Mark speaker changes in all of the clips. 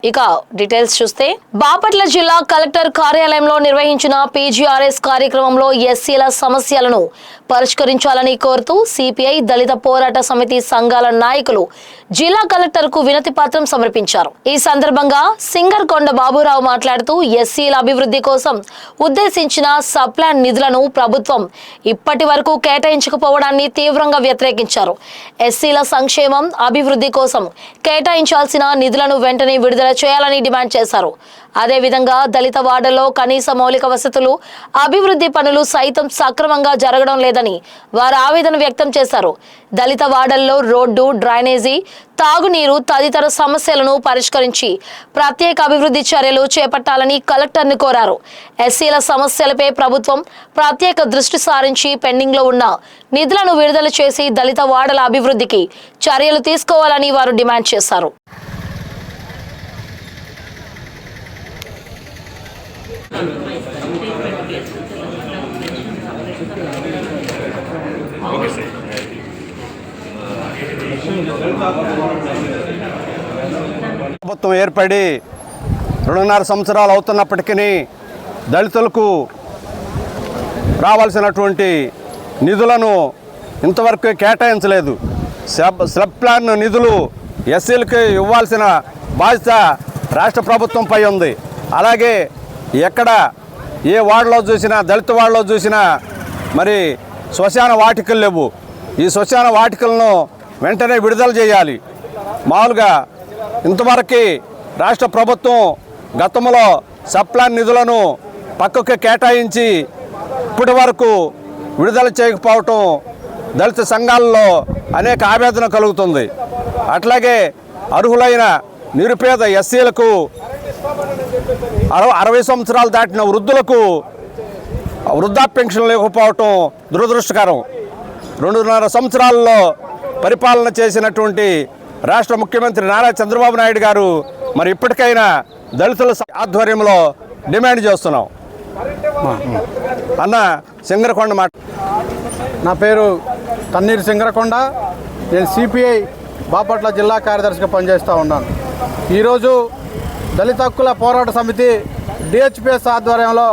Speaker 1: ఇక డీటెయిల్స్ చూస్తే బాపట్ల జిల్లా కలెక్టర్ కార్యాలయంలో నిర్వహించిన పీజీఆర్ఎస్ కార్యక్రమంలో ఎస్సీల సమస్యలను పరిష్కరించాలని కోరుతూ సిపిఐ దళిత పోరాట సమితి సంఘాల నాయకులు జిల్లా కలెక్టర్కు వినతి పత్రం సమర్పించారు. ఈ సందర్భంగా సింగర్కొండ బాబురావు మాట్లాడుతూ ఎస్సీల అభివృద్ధి కోసం ఉద్దేశించిన సబ్ప్లాన్ నిధులను ప్రభుత్వం ఇప్పటి వరకు కేటాయించకపోవడాన్ని తీవ్రంగా వ్యతిరేకించారు. ఎస్సీల సంక్షేమం అభివృద్ధి కోసం కేటాయించాల్సిన నిధులను వెంటనే విడుదల చేయాలని డిమాండ్ చేశారు. అదేవిధంగా దళిత వార్డుల్లో కనీస మౌలిక వసతులు అభివృద్ధి పనులు సైతం సక్రమంగా జరగడం లేదని వారు ఆవేదన వ్యక్తం చేశారు. దళిత వార్డుల్లో రోడ్డు, డ్రైనేజీ, తాగునీరు తదితర సమస్యలను పరిష్కరించి ప్రత్యేక అభివృద్ధి చర్యలు చేపట్టాలని కలెక్టర్ని కోరారు. ఎస్సీల సమస్యలపై ప్రభుత్వం ప్రత్యేక దృష్టి సారించి పెండింగ్లో ఉన్న నిధులను విడుదల చేసి దళిత వార్డుల అభివృద్ధికి చర్యలు తీసుకోవాలని వారు డిమాండ్ చేశారు.
Speaker 2: ప్రభుత్వం ఏర్పడి 2.5 సంవత్సరాలు అవుతున్నప్పటికీ దళితులకు రావాల్సినటువంటి నిధులను ఇంతవరకు కేటాయించలేదు. సబ్ ప్లాన్ నిధులు ఎస్సీలకి ఇవ్వాల్సిన బాధ్యత రాష్ట్ర ప్రభుత్వంపై ఉంది. అలాగే ఎక్కడ ఏ వార్డులో చూసినా, దళిత వార్డులో చూసినా మరి శ్మశాన వాటికలు లేవు. ఈ శ్మశాన వాటికలను వెంటనే విడుదల చేయాలి. మామూలుగా ఇంతవరకు రాష్ట్ర ప్రభుత్వం గతంలో సబ్ప్లాన్ నిధులను పక్కకు కేటాయించి ఇప్పటి వరకు విడుదల చేయకపోవటం దళిత సంఘాలలో అనేక ఆవేదన కలుగుతుంది. అట్లాగే అర్హులైన నిరుపేద ఎస్సీలకు 60 సంవత్సరాలు దాటిన వృద్ధులకు వృద్ధాప్య పెన్షన్ లేకపోవటం దురదృష్టకరం. 2.5 సంవత్సరాల్లో పరిపాలన చేసినటువంటి రాష్ట్ర ముఖ్యమంత్రి నారా చంద్రబాబు నాయుడు గారు మరి ఇప్పటికైనా దళితుల ఆధ్వర్యంలో డిమాండ్ చేస్తున్నాం. అన్న సింగరకొండ మాట.
Speaker 3: నా పేరు తన్నీరు సింగరకొండ. నేను సిపిఐ బాపట్ల జిల్లా కార్యదర్శిగా పనిచేస్తూ ఉన్నాను. ఈరోజు దళిత హక్కుల పోరాట సమితి డిహెచ్పిఎస్ ఆధ్వర్యంలో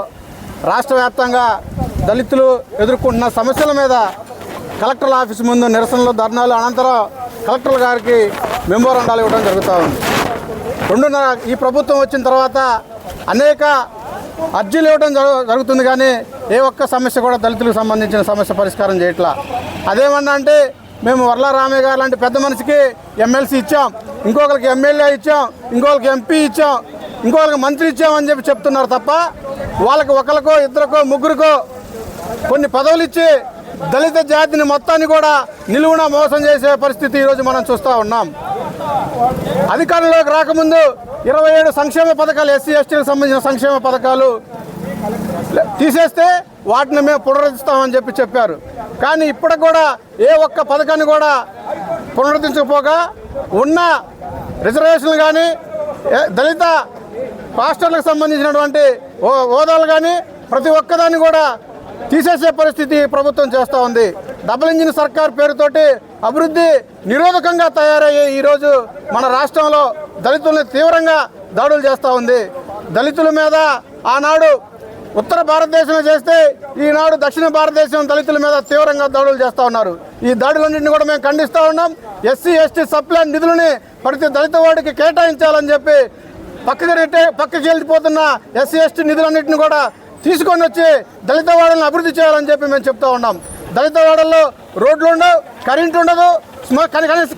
Speaker 3: రాష్ట్ర వ్యాప్తంగా దళితులు ఎదుర్కొంటున్న సమస్యల మీద కలెక్టర్ల ఆఫీసు ముందు నిరసనలు, ధర్నాలు అనంతరం కలెక్టర్ గారికి మెమోరాండాలు ఇవ్వడం జరుగుతూ ఉంది. ఈ ప్రభుత్వం వచ్చిన తర్వాత అనేక అర్జీలు ఇవ్వడం జరుగుతుంది, కానీ ఏ ఒక్క సమస్య కూడా దళితులకు సంబంధించిన సమస్య పరిష్కారం చేయట్లా. అదేమన్నా అంటే మేము వర్ల రామయ్య గారు లాంటి పెద్ద మనిషికి ఎమ్మెల్సీ ఇచ్చాం, ఇంకొకరికి ఎమ్మెల్యే ఇచ్చాం, ఇంకొకరికి ఎంపీ ఇచ్చాం, ఇంకొకరికి మంత్రి ఇచ్చామని చెప్తున్నారు తప్ప వాళ్ళకి ఒకరికో ఇద్దరికో ముగ్గురికో కొన్ని పదవులు ఇచ్చి దళిత జాతిని మొత్తాన్ని కూడా నిలువున మోసం చేసే పరిస్థితి ఈరోజు మనం చూస్తూ ఉన్నాం. అధికారంలోకి రాకముందు 27 సంక్షేమ పథకాలు, ఎస్సీ ఎస్టీలకు సంబంధించిన సంక్షేమ పథకాలు తీసేస్తే వాటిని మేము పునరుద్ధరిస్తామని చెప్పారు. కానీ ఇప్పటికి కూడా ఏ ఒక్క పథకాన్ని కూడా పునరుద్ధరించకపోగా ఉన్న రిజర్వేషన్లు కానీ, దళిత పాస్టర్లకు సంబంధించినటువంటి హోదాలు కానీ ప్రతి ఒక్కదాన్ని కూడా తీసేసే పరిస్థితి ప్రభుత్వం చేస్తూ ఉంది. డబుల్ ఇంజిన్ సర్కార్ పేరుతోటి అభివృద్ధి నిరోధకంగా తయారయ్యే ఈరోజు మన రాష్ట్రంలో దళితుల్ని తీవ్రంగా దాడులు చేస్తూ ఉంది. దళితుల మీద ఆనాడు ఉత్తర భారతదేశంలో చేస్తే ఈనాడు దక్షిణ భారతదేశం దళితుల మీద తీవ్రంగా దాడులు చేస్తూ ఉన్నారు. ఈ దాడులన్నింటినీ కూడా మేము ఖండిస్తూ ఉన్నాం. ఎస్సీ ఎస్టీ సబ్ప్లాన్ నిధులని ప్రతి దళిత వాడికి కేటాయించాలని చెప్పి పక్కకి వెళ్ళిపోతున్న ఎస్సీ ఎస్టీ నిధులన్నింటినీ కూడా తీసుకొని వచ్చి దళిత వాడలను అభివృద్ధి చేయాలని చెప్పి మేము చెప్తూ ఉన్నాం. దళిత వాడల్లో రోడ్లు ఉండవు, కరెంటు ఉండదు,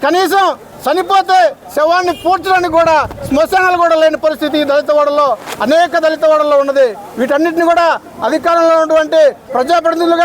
Speaker 3: కనీసం చనిపోతే శవాన్ని పూడ్చడానికి కూడా శ్మశానాలు కూడా లేని పరిస్థితి దళిత వాడల్లో, అనేక దళిత వాడల్లో ఉన్నది. వీటన్నిటిని కూడా అధికారంలో ఉన్నటువంటి ప్రజాప్రతినిధులుగా